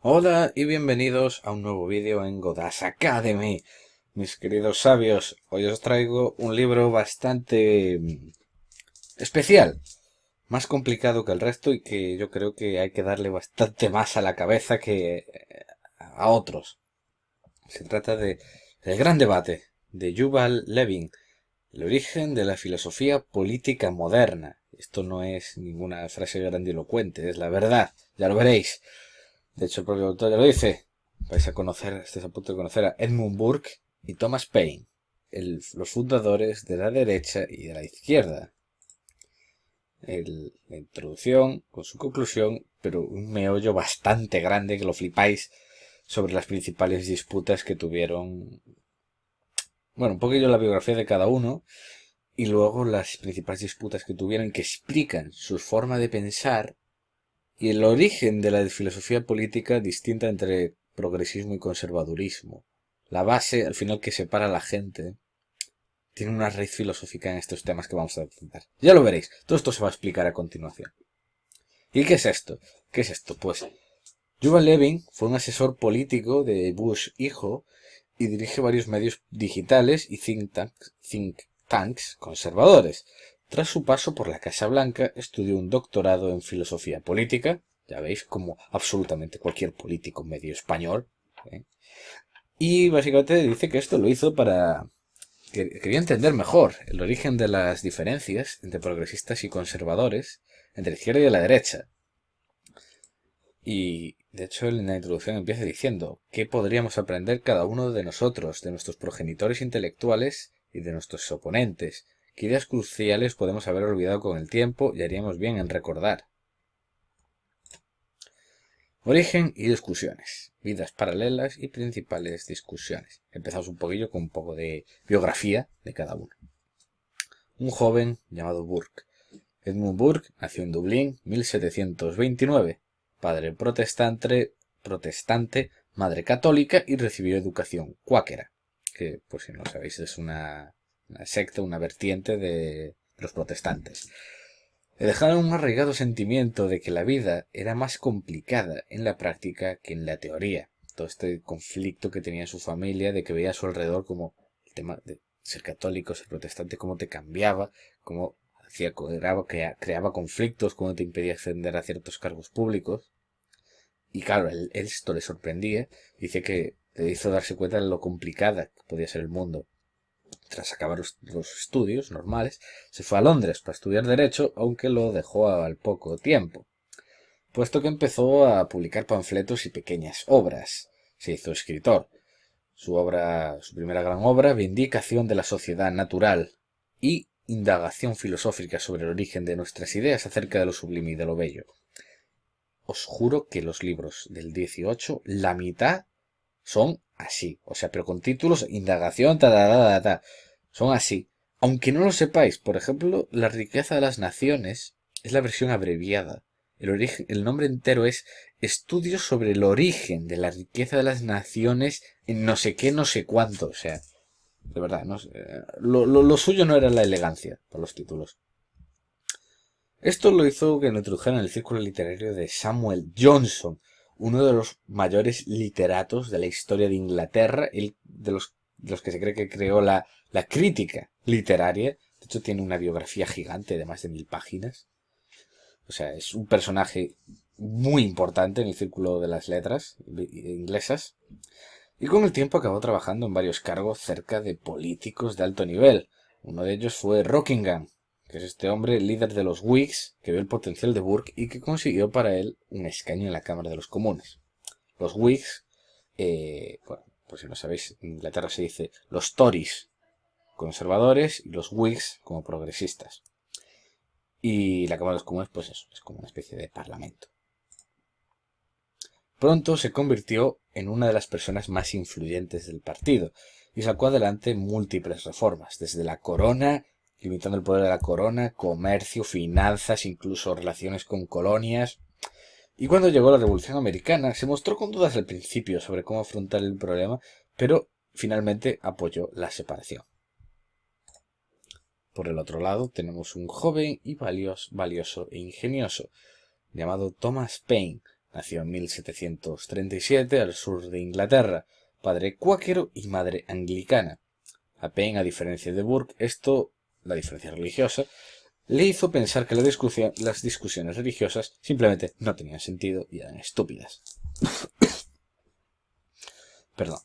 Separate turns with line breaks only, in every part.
Hola y bienvenidos a un nuevo vídeo en Godash Academy. Mis queridos sabios, hoy os traigo un libro bastante especial, más complicado que el resto y que yo creo que hay que darle bastante más a la cabeza que a otros. Se trata de El Gran Debate, de Yuval Levin, el origen de la filosofía política moderna. Esto no es ninguna frase grandilocuente, es la verdad, ya lo veréis. De hecho, el propio autor ya lo dice. Estáis a punto de conocer a Edmund Burke y Thomas Paine, los fundadores de la derecha y de la izquierda. La introducción con su conclusión, pero un meollo bastante grande que lo flipáis sobre las principales disputas que tuvieron. Bueno, un poquillo la biografía de cada uno y luego las principales disputas que tuvieron que explican su forma de pensar y el origen de la filosofía política distinta entre progresismo y conservadurismo. La base, al final, que separa a la gente, tiene una raíz filosófica en estos temas que vamos a tratar. Ya lo veréis. Todo esto se va a explicar a continuación. ¿Y qué es esto? ¿Qué es esto? Pues Yuval Levin fue un asesor político de Bush hijo y dirige varios medios digitales y think tanks conservadores. Tras su paso por la Casa Blanca, estudió un doctorado en filosofía política, ya veis, como absolutamente cualquier político medio español, ¿eh? Y básicamente dice que esto lo hizo para que quería entender mejor el origen de las diferencias entre progresistas y conservadores, entre la izquierda y la derecha. Y de hecho en la introducción empieza diciendo ¿qué podríamos aprender cada uno de nosotros, de nuestros progenitores intelectuales y de nuestros oponentes? ¿Qué ideas cruciales podemos haber olvidado con el tiempo y haríamos bien en recordar? Origen y discusiones. Vidas paralelas y principales discusiones. Empezamos un poquillo con un poco de biografía de cada uno. Un joven llamado Burke. Edmund Burke nació en Dublín, 1729. Padre protestante, madre católica y recibió educación cuáquera, que, por si no lo sabéis, es una secta, una vertiente de los protestantes. Le dejaron un arraigado sentimiento de que la vida era más complicada en la práctica que en la teoría. Todo este conflicto que tenía en su familia, de que veía a su alrededor como el tema de ser católico, ser protestante, cómo te cambiaba, cómo creaba conflictos, cómo te impedía ascender a ciertos cargos públicos. Y claro, esto le sorprendía. Dice que le hizo darse cuenta de lo complicada que podía ser el mundo. Tras acabar los estudios normales, se fue a Londres para estudiar Derecho, aunque lo dejó al poco tiempo, puesto que empezó a publicar panfletos y pequeñas obras. Se hizo escritor. Su primera gran obra, Vindicación de la sociedad natural y indagación filosófica sobre el origen de nuestras ideas acerca de lo sublime y de lo bello. Os juro que los libros del 18, la mitad son así. O sea, pero con títulos, indagación, son así. Aunque no lo sepáis, por ejemplo, La riqueza de las naciones es la versión abreviada. El nombre entero es Estudios sobre el origen de la riqueza de las naciones en no sé qué, no sé cuánto. O sea, de verdad, no sé, lo suyo no era la elegancia por los títulos. Esto lo hizo que lo introdujeran en el círculo literario de Samuel Johnson, uno de los mayores literatos de la historia de Inglaterra, de los que se cree que creó la crítica literaria. De hecho, tiene una biografía gigante de más de 1000 páginas. O sea, es un personaje muy importante en el círculo de las letras inglesas. Y con el tiempo acabó trabajando en varios cargos cerca de políticos de alto nivel. Uno de ellos fue Rockingham, que es este hombre líder de los Whigs, que vio el potencial de Burke y que consiguió para él un escaño en la Cámara de los Comunes. Los Whigs, bueno, pues si no sabéis, en Inglaterra se dice los Tories conservadores y los Whigs como progresistas. Y la Cámara de los Comunes, pues eso, es como una especie de parlamento. Pronto se convirtió en una de las personas más influyentes del partido y sacó adelante múltiples reformas, desde la corona, limitando el poder de la corona, comercio, finanzas, incluso relaciones con colonias. Y cuando llegó la Revolución Americana, se mostró con dudas al principio sobre cómo afrontar el problema, pero finalmente apoyó la separación. Por el otro lado, tenemos un joven y valioso e ingenioso, llamado Thomas Paine, Nació en 1737 al sur de Inglaterra, padre cuáquero y madre anglicana. A Paine, a diferencia de Burke, la diferencia religiosa, le hizo pensar que las discusiones religiosas simplemente no tenían sentido y eran estúpidas. Perdón.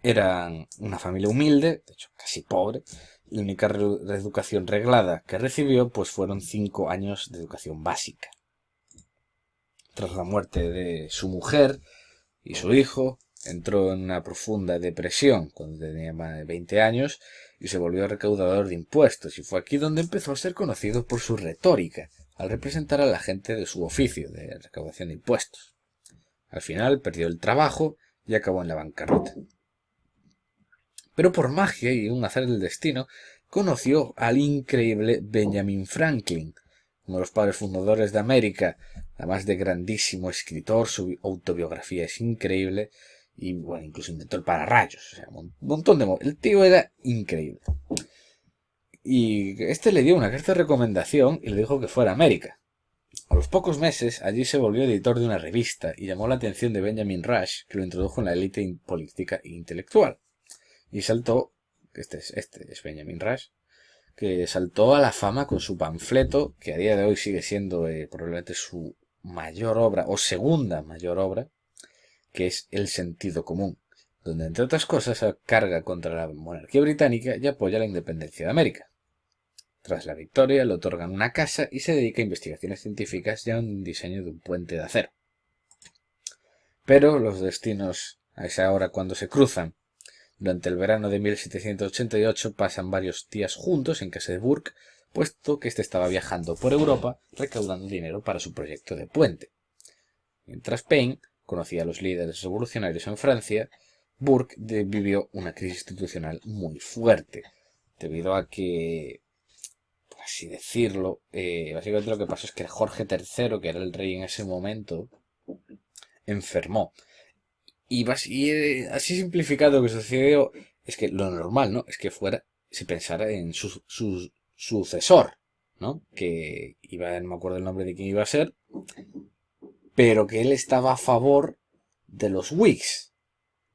Eran una familia humilde, de hecho casi pobre. La única educación reglada que recibió pues fueron 5 años de educación básica. Tras la muerte de su mujer y su hijo, entró en una profunda depresión cuando tenía más de 20 años y se volvió recaudador de impuestos, y fue aquí donde empezó a ser conocido por su retórica, al representar a la gente de su oficio de recaudación de impuestos. Al final perdió el trabajo y acabó en la bancarrota. Pero por magia y un azar del destino, conoció al increíble Benjamin Franklin, uno de los padres fundadores de América, además de grandísimo escritor. Su autobiografía es increíble y, bueno, incluso inventó el pararrayos. O sea, un montón de... El tío era increíble. Y este le dio una carta de recomendación y le dijo que fuera a América. A los pocos meses, allí se volvió editor de una revista y llamó la atención de Benjamin Rush, que lo introdujo en la élite política e intelectual. Y saltó, este es Benjamin Rush, que saltó a la fama con su panfleto, que a día de hoy sigue siendo probablemente su mayor obra, o segunda mayor obra, que es El sentido común, donde entre otras cosas carga contra la monarquía británica y apoya la independencia de América. Tras la victoria le otorgan una casa y se dedica a investigaciones científicas y a un diseño de un puente de acero. Pero los destinos a esa hora cuando se cruzan. Durante el verano de 1788 pasan varios días juntos en casa de Burke, puesto que éste estaba viajando por Europa recaudando dinero para su proyecto de puente. Mientras Paine conocía a los líderes revolucionarios en Francia, Burke vivió una crisis institucional muy fuerte, debido a que, por así decirlo, básicamente lo que pasó es que Jorge III, que era el rey en ese momento, enfermó. Y así simplificado lo que sucedió es que lo normal, ¿no? Es que se pensara en su sucesor, ¿no? Que no me acuerdo el nombre de quién iba a ser, pero que él estaba a favor de los Whigs,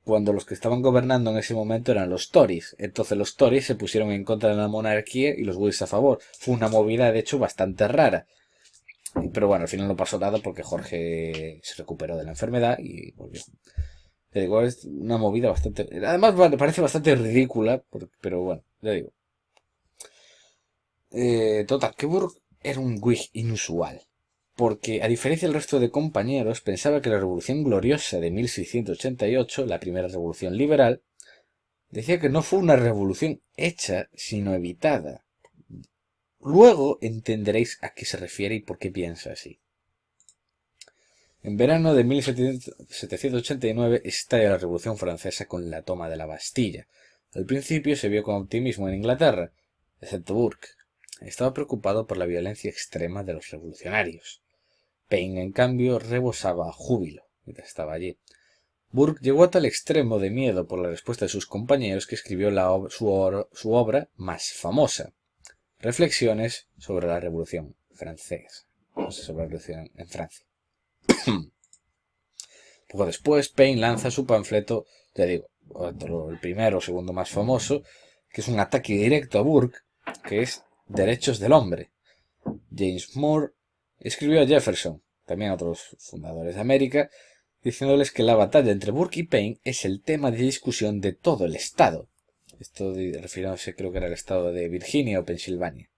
cuando los que estaban gobernando en ese momento eran los Tories. Entonces los Tories se pusieron en contra de la monarquía y los Whigs a favor. Fue una movida, de hecho, bastante rara. Pero bueno, al final no pasó nada porque Jorge se recuperó de la enfermedad y volvió. Te digo, es una movida bastante... Además parece bastante ridícula, pero bueno, ya digo. Total, que Burke era un Whig inusual, porque a diferencia del resto de compañeros, pensaba que la Revolución Gloriosa de 1688, la primera revolución liberal, decía que no fue una revolución hecha, sino evitada. Luego entenderéis a qué se refiere y por qué piensa así. En verano de 1789 estalla la Revolución Francesa con la toma de la Bastilla. Al principio se vio con optimismo en Inglaterra, excepto Burke. Estaba preocupado por la violencia extrema de los revolucionarios. Paine, en cambio, rebosaba júbilo mientras estaba allí. Burke llegó a tal extremo de miedo por la respuesta de sus compañeros que escribió su obra más famosa, Reflexiones sobre la Revolución Francesa, sobre la Revolución en Francia. Poco después, Paine lanza su panfleto, ya digo, el primero o segundo más famoso, que es un ataque directo a Burke, que es Derechos del Hombre. James Moore escribió a Jefferson, también a otros fundadores de América, diciéndoles que la batalla entre Burke y Paine es el tema de discusión de todo el estado. Esto refiriéndose, creo que era el estado de Virginia o Pensilvania.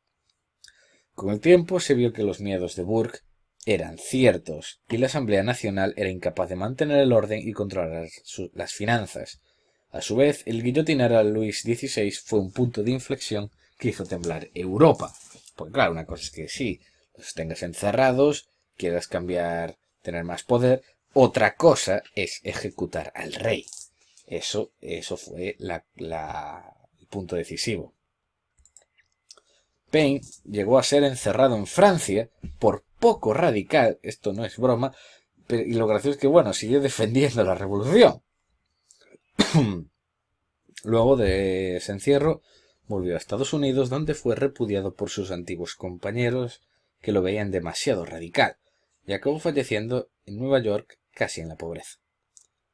Con el tiempo se vio que los miedos de Burke eran ciertos y la Asamblea Nacional era incapaz de mantener el orden y controlar las finanzas. A su vez, el guillotinar a Luis XVI fue un punto de inflexión que hizo temblar Europa. Porque claro, una cosa es que sí, los tengas encerrados, quieras cambiar, tener más poder. Otra cosa es ejecutar al rey. Eso fue el punto decisivo. Paine llegó a ser encerrado en Francia por poco radical, esto no es broma, y lo gracioso es que, bueno, siguió defendiendo la revolución. Luego de ese encierro, volvió a Estados Unidos, donde fue repudiado por sus antiguos compañeros, que lo veían demasiado radical, y acabó falleciendo en Nueva York casi en la pobreza.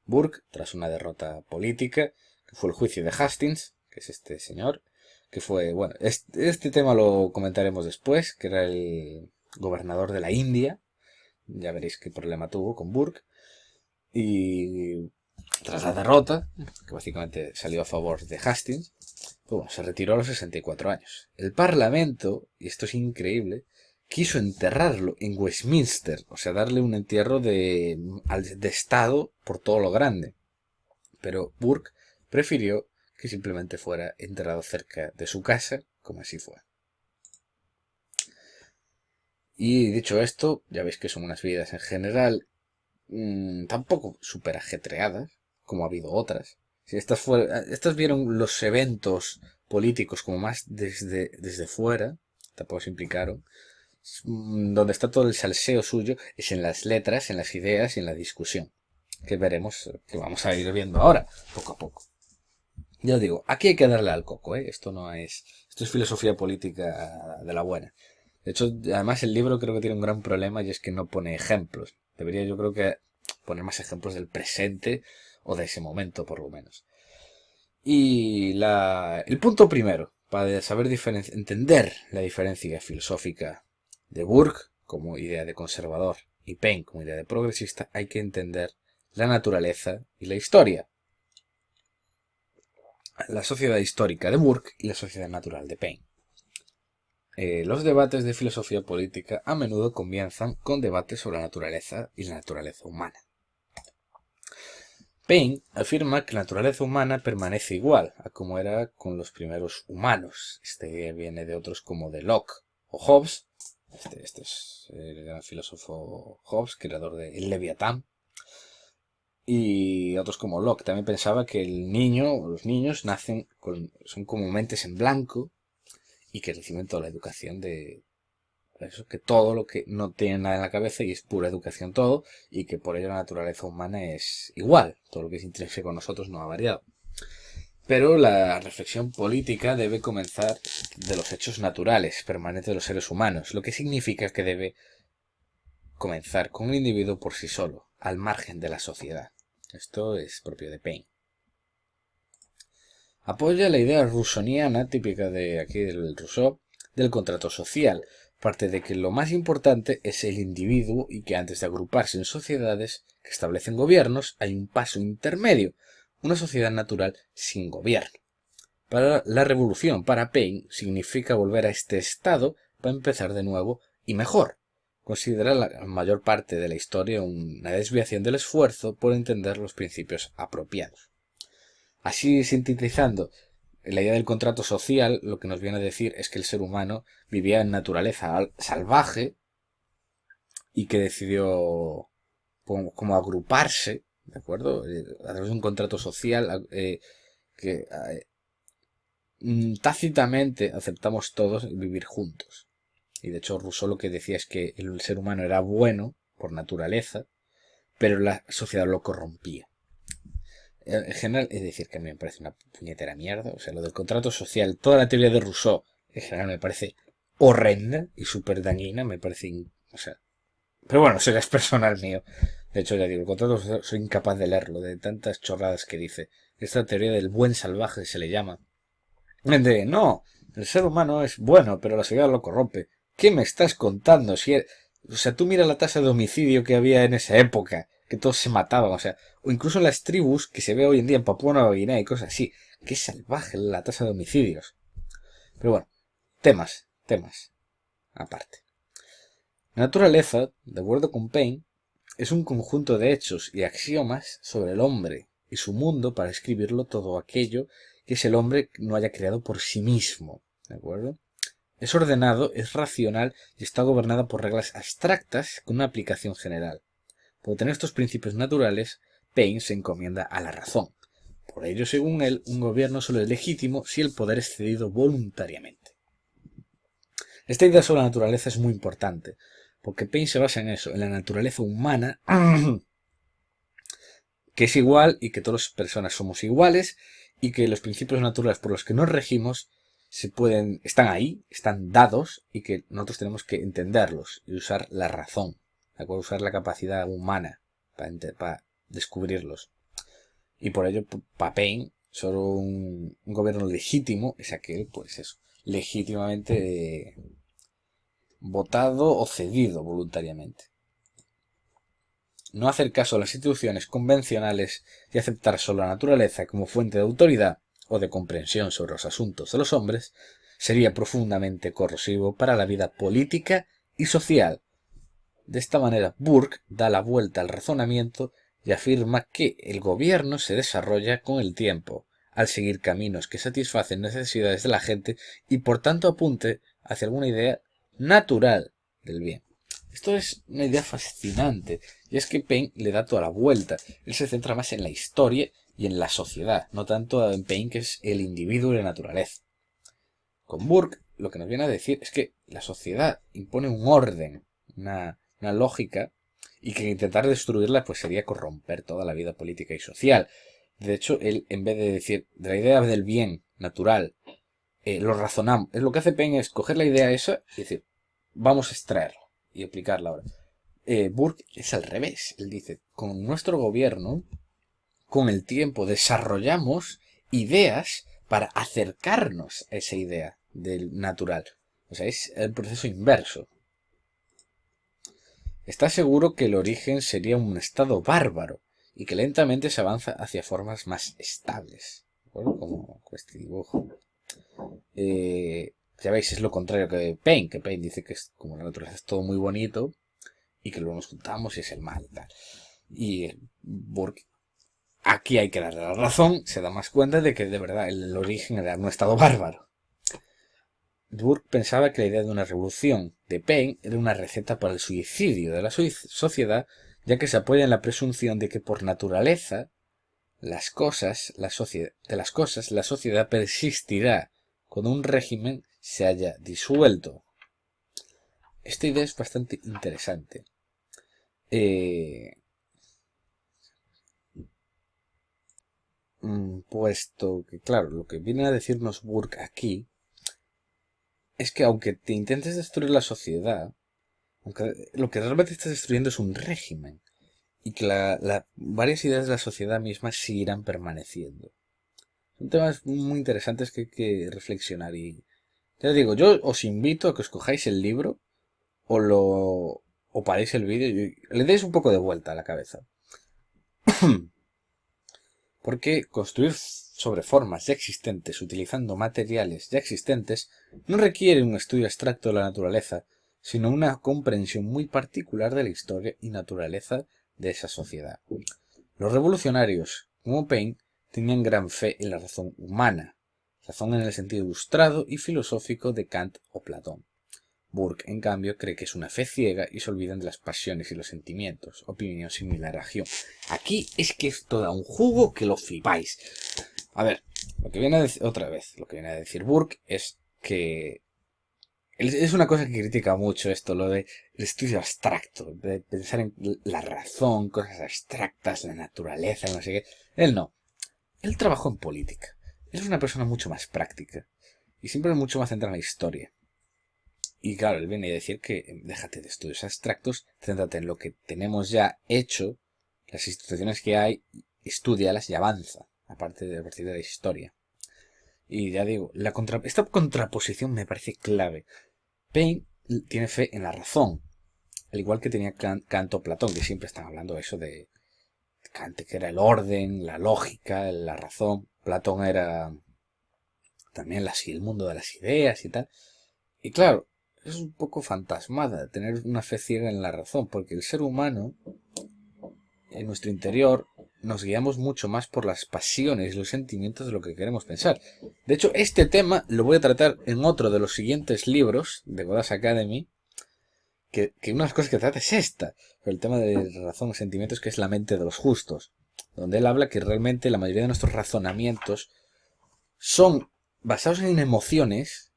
Burke, tras una derrota política, que fue el juicio de Hastings, que es este señor, que fue, bueno, este tema lo comentaremos después, que era el gobernador de la India, ya veréis qué problema tuvo con Burke, y tras la derrota, que básicamente salió a favor de Hastings, pues bueno, se retiró a los 64 años. El Parlamento, y esto es increíble, quiso enterrarlo en Westminster, o sea, darle un entierro de Estado por todo lo grande. Pero Burke prefirió que simplemente fuera enterrado cerca de su casa, como así fue. Y dicho esto, ya veis que son unas vidas en general tampoco súper ajetreadas, como ha habido otras. Si estas vieron los eventos políticos como más desde fuera, tampoco se implicaron. Donde está todo el salseo suyo es en las letras, en las ideas y en la discusión, que veremos, que vamos a ir viendo ahora, poco a poco. Ya os digo, aquí hay que darle al coco, ¿eh? Esto es filosofía política de la buena. De hecho, además el libro creo que tiene un gran problema y es que no pone ejemplos. Debería, yo creo que poner más ejemplos del presente o de ese momento, por lo menos. Y el punto primero, para saber entender la diferencia filosófica de Burke como idea de conservador y Paine como idea de progresista, hay que entender la naturaleza y la historia. La sociedad histórica de Burke y la sociedad natural de Paine. Los debates de filosofía política a menudo comienzan con debates sobre la naturaleza y la naturaleza humana. Paine afirma que la naturaleza humana permanece igual a como era con los primeros humanos. Este viene de otros como de Locke o Hobbes. Este es el gran filósofo Hobbes, creador de El Leviatán. Y otros como Locke también pensaba que los niños son como mentes en blanco y que reciben toda la educación de eso, que todo lo que no tiene nada en la cabeza y es pura educación todo, y que por ello la naturaleza humana es igual, todo lo que es intrínseco a nosotros no ha variado. Pero la reflexión política debe comenzar de los hechos naturales, permanentes de los seres humanos, lo que significa que debe comenzar con un individuo por sí solo, al margen de la sociedad. Esto es propio de Paine. Apoya la idea rousseauiana, típica de aquí del Rousseau, del contrato social, parte de que lo más importante es el individuo y que antes de agruparse en sociedades que establecen gobiernos hay un paso intermedio, una sociedad natural sin gobierno. Para la revolución, para Paine, significa volver a este estado para empezar de nuevo y mejor. Considera la mayor parte de la historia una desviación del esfuerzo por entender los principios apropiados. Así, sintetizando, la idea del contrato social lo que nos viene a decir es que el ser humano vivía en naturaleza salvaje y que decidió como agruparse, ¿de acuerdo? A través de un contrato social que tácitamente aceptamos todos vivir juntos. Y de hecho Rousseau lo que decía es que el ser humano era bueno por naturaleza, pero la sociedad lo corrompía. En general, es decir, que a mí me parece una puñetera mierda. O sea, lo del contrato social, toda la teoría de Rousseau, en general me parece horrenda y súper dañina, me parece... O sea... Pero bueno, eso ya es personal mío. De hecho, ya digo, el contrato social soy incapaz de leerlo, de tantas chorradas que dice. Esta teoría del buen salvaje se le llama. De, no, el ser humano es bueno, pero la sociedad lo corrompe. ¿Qué me estás contando? O sea, tú mira la tasa de homicidio que había en esa época, que todos se mataban, o sea, o incluso las tribus que se ve hoy en día en Papúa Nueva Guinea y cosas así. Qué salvaje la tasa de homicidios. Pero bueno, temas aparte. Naturaleza, de acuerdo con Paine, es un conjunto de hechos y axiomas sobre el hombre y su mundo para escribirlo todo aquello que es el hombre no haya creado por sí mismo, ¿de acuerdo? Es ordenado, es racional y está gobernada por reglas abstractas con una aplicación general. Por tener estos principios naturales, Paine se encomienda a la razón. Por ello, según él, un gobierno solo es legítimo si el poder es cedido voluntariamente. Esta idea sobre la naturaleza es muy importante, porque Paine se basa en eso, en la naturaleza humana, que es igual y que todas las personas somos iguales y que los principios naturales por los que nos regimos están ahí, están dados y que nosotros tenemos que entenderlos y usar la razón, ¿de acuerdo? Usar la capacidad humana para descubrirlos. Y por ello, para Paine, solo un gobierno legítimo es aquel, pues eso, legítimamente votado o cedido voluntariamente. No hacer caso a las instituciones convencionales y aceptar solo la naturaleza como fuente de autoridad o de comprensión sobre los asuntos de los hombres sería profundamente corrosivo para la vida política y social. De esta manera, Burke da la vuelta al razonamiento y afirma que el gobierno se desarrolla con el tiempo, al seguir caminos que satisfacen necesidades de la gente y por tanto apunte hacia alguna idea natural del bien. Esto es una idea fascinante, y es que Paine le da toda la vuelta. Él se centra más en la historia y en la sociedad, no tanto en Paine, que es el individuo y la naturaleza. Con Burke lo que nos viene a decir es que la sociedad impone un orden, una lógica, y que intentar destruirla pues sería corromper toda la vida política y social. De hecho, él, en vez de decir de la idea del bien natural, lo razonamos, es lo que hace Paine es coger la idea esa y decir, vamos a extraerla y aplicarla ahora. Burke es al revés. Él dice, con nuestro gobierno, con el tiempo, desarrollamos ideas para acercarnos a esa idea del natural. O sea, es el proceso inverso. Está seguro que el origen sería un estado bárbaro y que lentamente se avanza hacia formas más estables. Bueno, como este dibujo. Ya veis, es lo contrario que Paine dice que es como la naturaleza es todo muy bonito y que luego nos juntamos y es el mal. Tal. Y Burke, aquí hay que darle la razón, se da más cuenta de que de verdad el origen era un estado bárbaro. Burke pensaba que la idea de una revolución de Paine era una receta para el suicidio de la sociedad, ya que se apoya en la presunción de que por naturaleza la sociedad persistirá cuando un régimen se haya disuelto. Esta idea es bastante interesante. Puesto que, claro, lo que viene a decirnos Burke aquí es que aunque te intentes destruir la sociedad, lo que realmente estás destruyendo es un régimen y que varias ideas de la sociedad misma seguirán permaneciendo. Son temas muy interesantes que hay que reflexionar y ya digo, yo os invito a que os cojáis el libro o paréis el vídeo y le deis un poco de vuelta a la cabeza. Porque construir sobre formas ya existentes utilizando materiales ya existentes no requiere un estudio abstracto de la naturaleza, sino una comprensión muy particular de la historia y naturaleza de esa sociedad. Los revolucionarios, como Paine, tenían gran fe en la razón humana, razón en el sentido ilustrado y filosófico de Kant o Platón. Burke, en cambio, cree que es una fe ciega y se olvidan de las pasiones y los sentimientos. Opinión similar a Hume. Aquí es que esto da un jugo que lo flipáis. A ver, lo que viene a decir Burke es que es una cosa que critica mucho esto, lo del estudio abstracto, de pensar en la razón, cosas abstractas, la naturaleza, no sé qué. Él no. Él trabajó en política. Él es una persona mucho más práctica y siempre es mucho más centrada en la historia. Y claro, él viene a decir que déjate de estudios abstractos, céntrate en lo que tenemos ya hecho, las instituciones que hay, estúdialas y avanza, aparte de partir de la historia. Y ya digo, esta contraposición me parece clave. Paine tiene fe en la razón, al igual que tenía Kant o Platón, que siempre están hablando de eso de Kant, que era el orden, la lógica, la razón. Platón era también el mundo de las ideas y tal. Y claro, es un poco fantasmada tener una fe ciega en la razón, porque el ser humano, en nuestro interior, nos guiamos mucho más por las pasiones y los sentimientos de lo que queremos pensar. De hecho, este tema lo voy a tratar en otro de los siguientes libros de Godas's Academy, que una de las cosas que trata es esta, el tema de razón y sentimientos, que es la mente de los justos, donde él habla que realmente la mayoría de nuestros razonamientos son basados en emociones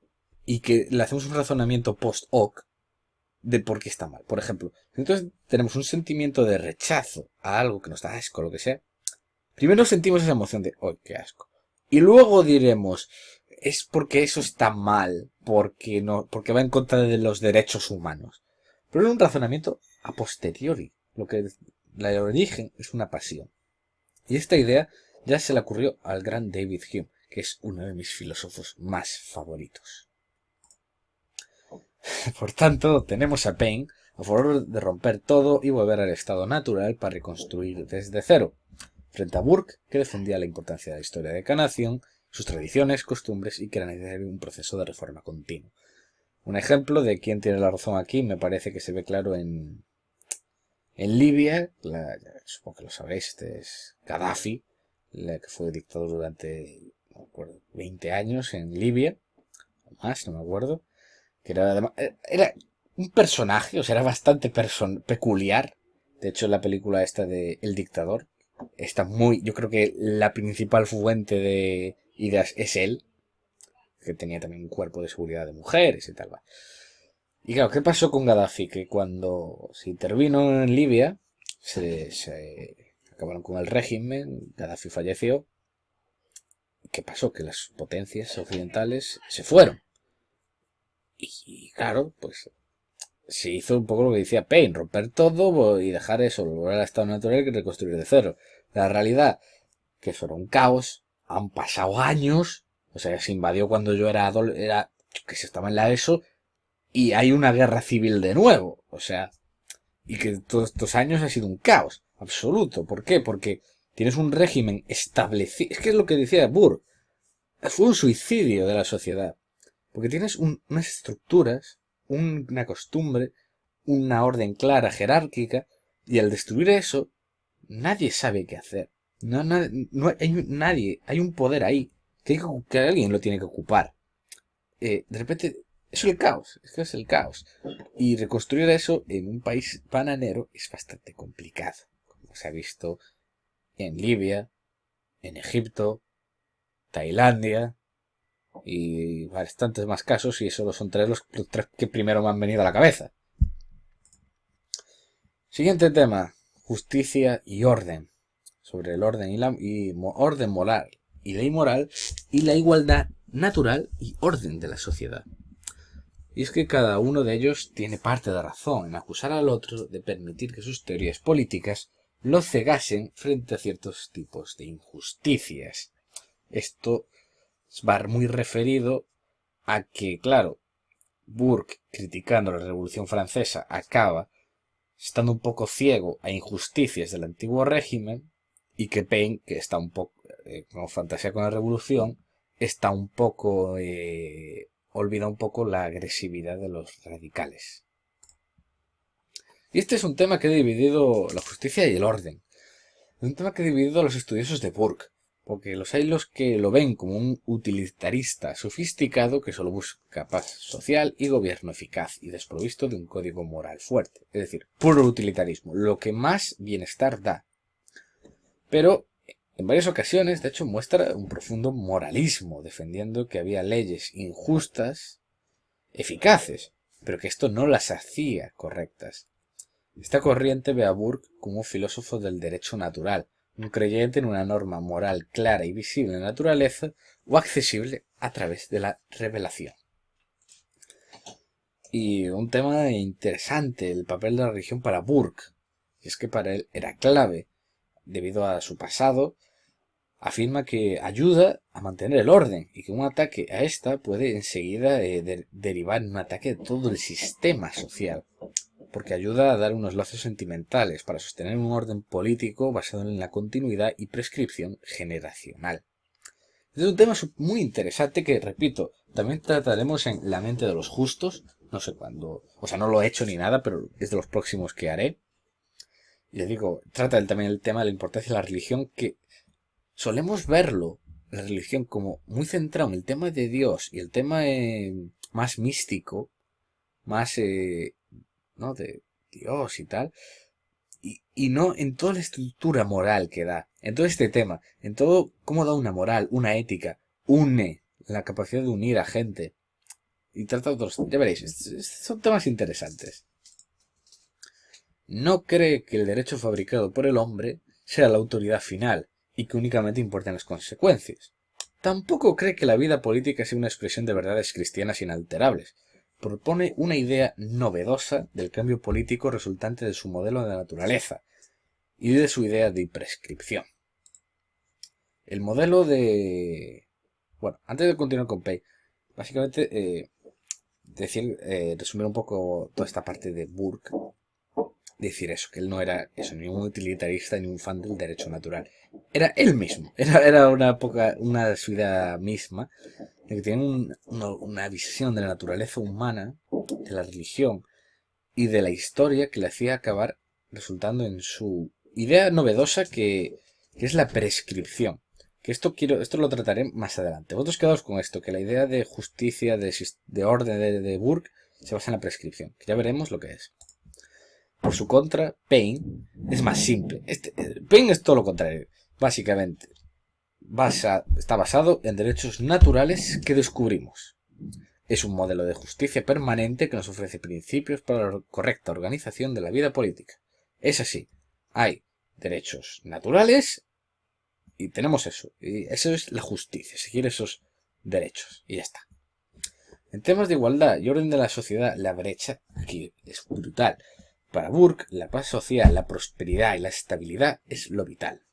y que le hacemos un razonamiento post-hoc de por qué está mal. Por ejemplo, si entonces tenemos un sentimiento de rechazo a algo que nos da asco, lo que sea, primero sentimos esa emoción de ¡oh, qué asco! Y luego diremos, es porque eso está mal, porque va en contra de los derechos humanos. Pero es un razonamiento a posteriori, lo que el origen es una pasión. Y esta idea ya se le ocurrió al gran David Hume, que es uno de mis filósofos más favoritos. Por tanto, tenemos a Paine a favor de romper todo y volver al estado natural para reconstruir desde cero, frente a Burke, que defendía la importancia de la historia de cada nación, sus tradiciones, costumbres y que era necesario un proceso de reforma continuo. Un ejemplo de quién tiene la razón aquí me parece que se ve claro en Libia, supongo que lo sabéis, este es Gaddafi, la que fue dictador durante, no me acuerdo, 20 años en Libia, o más, no me acuerdo, que era un personaje, o sea, era bastante peculiar. De hecho, la película esta de El Dictador está yo creo que la principal fuente de ideas es él, que tenía también un cuerpo de seguridad de mujeres y tal. Y claro, ¿qué pasó con Gaddafi? Que cuando se intervino en Libia, se acabaron con el régimen, Gaddafi falleció. ¿Qué pasó? Que las potencias occidentales se fueron. Y claro, pues se hizo un poco lo que decía Paine, romper todo y dejar eso, volver al estado natural y reconstruir de cero. La realidad, que eso era un caos, han pasado años, o sea, se invadió cuando yo era que se estaba en la ESO, y hay una guerra civil de nuevo, o sea, y que todos estos años ha sido un caos absoluto. ¿Por qué? Porque tienes un régimen establecido, es que es lo que decía Burke, fue un suicidio de la sociedad, porque tienes unas estructuras, una costumbre, una orden clara, jerárquica, y al destruir eso, nadie sabe qué hacer. No hay nadie, hay un poder ahí, que alguien lo tiene que ocupar. De repente, es el caos, es que es el caos. Y reconstruir eso en un país bananero es bastante complicado, como se ha visto en Libia, en Egipto, Tailandia, y bastantes más casos, y solo son los tres que primero me han venido a la cabeza. Siguiente tema, justicia y orden. Sobre el orden orden moral y ley moral y la igualdad natural y orden de la sociedad. Y es que cada uno de ellos tiene parte de razón en acusar al otro de permitir que sus teorías políticas lo cegasen frente a ciertos tipos de injusticias. Esto va muy referido a que, claro, Burke, criticando la Revolución Francesa, acaba estando un poco ciego a injusticias del antiguo régimen, y que Paine, que está un poco, como fantasía con la Revolución, está un poco, olvida un poco la agresividad de los radicales. Y este es un tema que ha dividido la justicia y el orden. Es un tema que ha dividido a los estudiosos de Burke, porque hay los que lo ven como un utilitarista sofisticado que solo busca paz social y gobierno eficaz y desprovisto de un código moral fuerte. Es decir, puro utilitarismo, lo que más bienestar da. Pero en varias ocasiones, de hecho, muestra un profundo moralismo, defendiendo que había leyes injustas, eficaces, pero que esto no las hacía correctas. Esta corriente ve a Burke como un filósofo del derecho natural, un creyente en una norma moral clara y visible en la naturaleza o accesible a través de la revelación. Y un tema interesante, el papel de la religión para Burke. Y es que para él era clave, debido a su pasado. Afirma que ayuda a mantener el orden y que un ataque a esta puede enseguida derivar en un ataque de todo el sistema social, porque ayuda a dar unos lazos sentimentales para sostener un orden político basado en la continuidad y prescripción generacional. Este es un tema muy interesante que, repito, también trataremos en La mente de los justos, no sé cuándo, o sea, no lo he hecho ni nada, pero es de los próximos que haré. Y les digo, trata también el tema de la importancia de la religión, que solemos verlo, la religión, como muy centrado en el tema de Dios y el tema más místico, más ¿no? de Dios y tal, y no en toda la estructura moral que da, en todo este tema, en todo cómo da una moral, una ética, une la capacidad de unir a gente y trata otros, ya veréis, son temas interesantes. No cree que el derecho fabricado por el hombre sea la autoridad final y que únicamente importen las consecuencias. Tampoco cree que la vida política sea una expresión de verdades cristianas inalterables. Propone una idea novedosa del cambio político resultante de su modelo de naturaleza, y de su idea de prescripción. El modelo de... Bueno, antes de continuar con Payne, básicamente resumir un poco toda esta parte de Burke. Decir eso, que él no era eso, ni un utilitarista ni un fan del derecho natural. Era él mismo, era una su idea misma, de que tiene una visión de la naturaleza humana, de la religión y de la historia que le hacía acabar resultando en su idea novedosa que es la prescripción. Que esto lo trataré más adelante. Vosotros quedaos con esto, que la idea de justicia, de orden de Burke se basa en la prescripción, que ya veremos lo que es. Por su contra, Payne es más simple. Payne es todo lo contrario. Básicamente, está basado en derechos naturales que descubrimos. Es un modelo de justicia permanente que nos ofrece principios para la correcta organización de la vida política. Es así. Hay derechos naturales y tenemos eso. Y eso es la justicia, seguir esos derechos. Y ya está. En temas de igualdad y orden de la sociedad, la brecha aquí es brutal. Para Burke, la paz social, la prosperidad y la estabilidad es lo vital.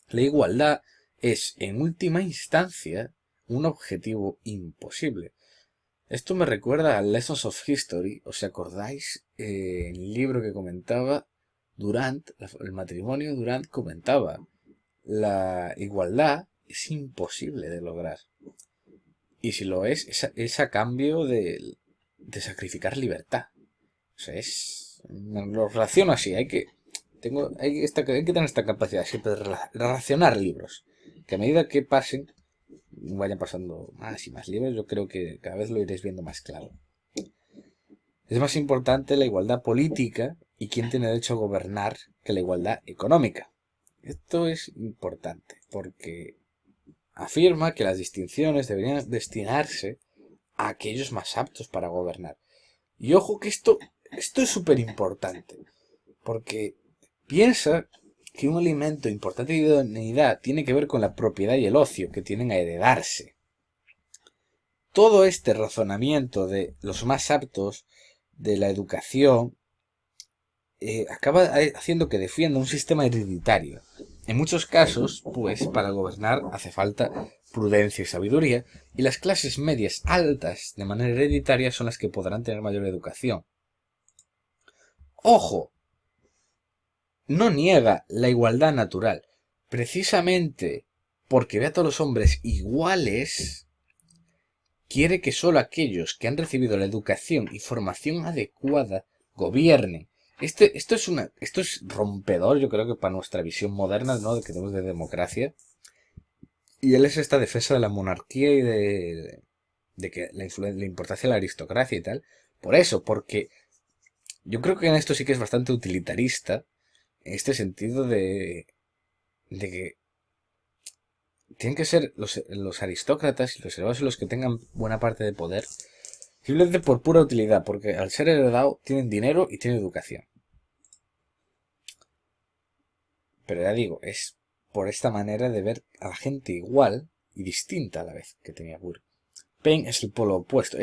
La igualdad es, en última instancia, un objetivo imposible. Esto me recuerda a Lessons of History, ¿os acordáis? En el libro que comentaba Durant, el matrimonio Durant comentaba, la igualdad es imposible de lograr. Y si lo es a cambio de sacrificar libertad. O sea, lo relaciono así, hay que tener esta capacidad siempre de relacionar libros. Que a medida que vayan pasando más y más libros, yo creo que cada vez lo iréis viendo más claro. Es más importante la igualdad política y quién tiene derecho a gobernar que la igualdad económica. Esto es importante porque afirma que las distinciones deberían destinarse a aquellos más aptos para gobernar. Y ojo que esto es súper importante, porque piensa que un elemento importante de idoneidad tiene que ver con la propiedad y el ocio que tienen a heredarse. Todo este razonamiento de los más aptos de la educación acaba haciendo que defienda un sistema hereditario. En muchos casos, pues, para gobernar hace falta prudencia y sabiduría, y las clases medias altas de manera hereditaria son las que podrán tener mayor educación. ¡Ojo! No niega la igualdad natural. Precisamente porque ve a todos los hombres iguales, quiere que solo aquellos que han recibido la educación y formación adecuada gobiernen. Esto es rompedor, yo creo que para nuestra visión moderna, ¿no?, de que tenemos de democracia. Y él es esta defensa de la monarquía y de que la importancia de la aristocracia y tal. Por eso, porque yo creo que en esto sí que es bastante utilitarista, en este sentido de que tienen que ser los aristócratas y los elevados los que tengan buena parte de poder, simplemente por pura utilidad, porque al ser heredado tienen dinero y tienen educación. Pero ya digo, es por esta manera de ver a la gente igual y distinta a la vez que tenía Burke. Payne es el polo opuesto.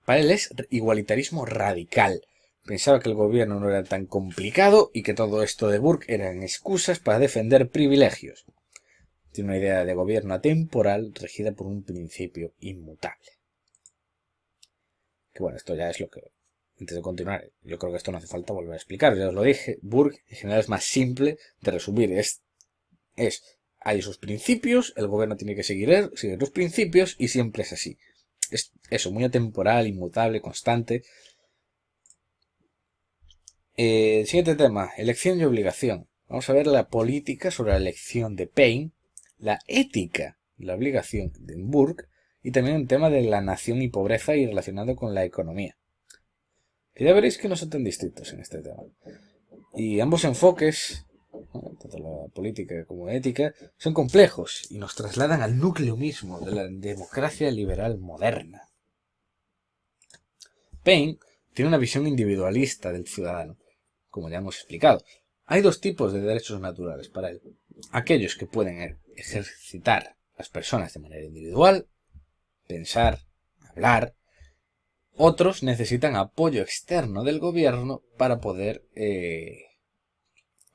Para él es igualitarismo radical. Pensaba que el gobierno no era tan complicado y que todo esto de Burke eran excusas para defender privilegios. Tiene una idea de gobierno atemporal regida por un principio inmutable. Que bueno, esto ya es lo que... Antes de continuar, yo creo que esto no hace falta volver a explicar. Ya os lo dije, Burke en general es más simple de resumir. Hay sus principios, el gobierno tiene que seguir los principios y siempre es así. Es eso, muy atemporal, inmutable, constante. Siguiente tema, elección y obligación. Vamos a ver la política sobre la elección de Payne, la ética de la obligación de Burke y también un tema de la nación y pobreza y relacionado con la economía. Que ya veréis que no son tan distintos en este tema. Y ambos enfoques, tanto la política como la ética, son complejos y nos trasladan al núcleo mismo de la democracia liberal moderna. Payne tiene una visión individualista del ciudadano, como ya hemos explicado. Hay dos tipos de derechos naturales para él. Aquellos que pueden ejercitar las personas de manera individual, pensar, hablar. Otros necesitan apoyo externo del gobierno para poder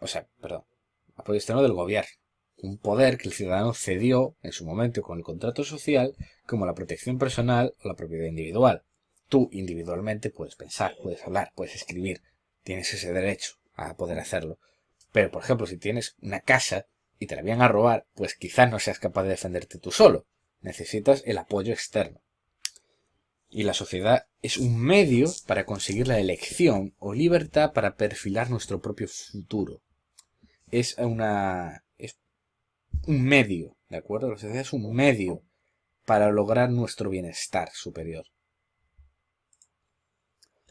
apoyo externo del gobierno. Un poder que el ciudadano cedió en su momento con el contrato social, como la protección personal o la propiedad individual. Tú individualmente puedes pensar, puedes hablar, puedes escribir, tienes ese derecho a poder hacerlo. Pero, por ejemplo, si tienes una casa y te la vienen a robar, pues quizás no seas capaz de defenderte tú solo. Necesitas el apoyo externo. Y la sociedad es un medio para conseguir la elección o libertad para perfilar nuestro propio futuro. Es un medio, ¿de acuerdo? La sociedad es un medio para lograr nuestro bienestar superior.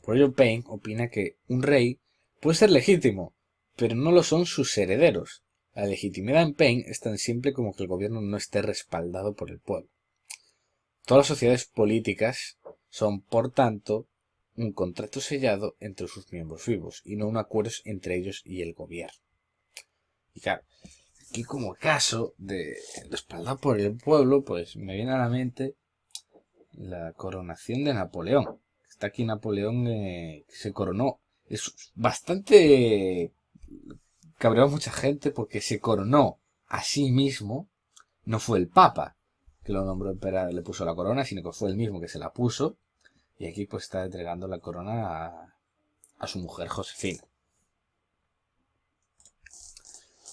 Por ello, Paine opina que un rey puede ser legítimo, pero no lo son sus herederos. La legitimidad en Paine es tan simple como que el gobierno no esté respaldado por el pueblo. Todas las sociedades políticas son, por tanto, un contrato sellado entre sus miembros vivos y no un acuerdo entre ellos y el gobierno. Y claro, aquí como caso de respaldado por el pueblo, pues me viene a la mente la coronación de Napoleón. Está aquí Napoleón que se coronó. Es bastante cabreó a mucha gente porque se coronó a sí mismo. No fue el Papa que lo nombró emperador, le puso la corona, sino que fue él mismo que se la puso. Y aquí pues está entregando la corona a su mujer Josefina.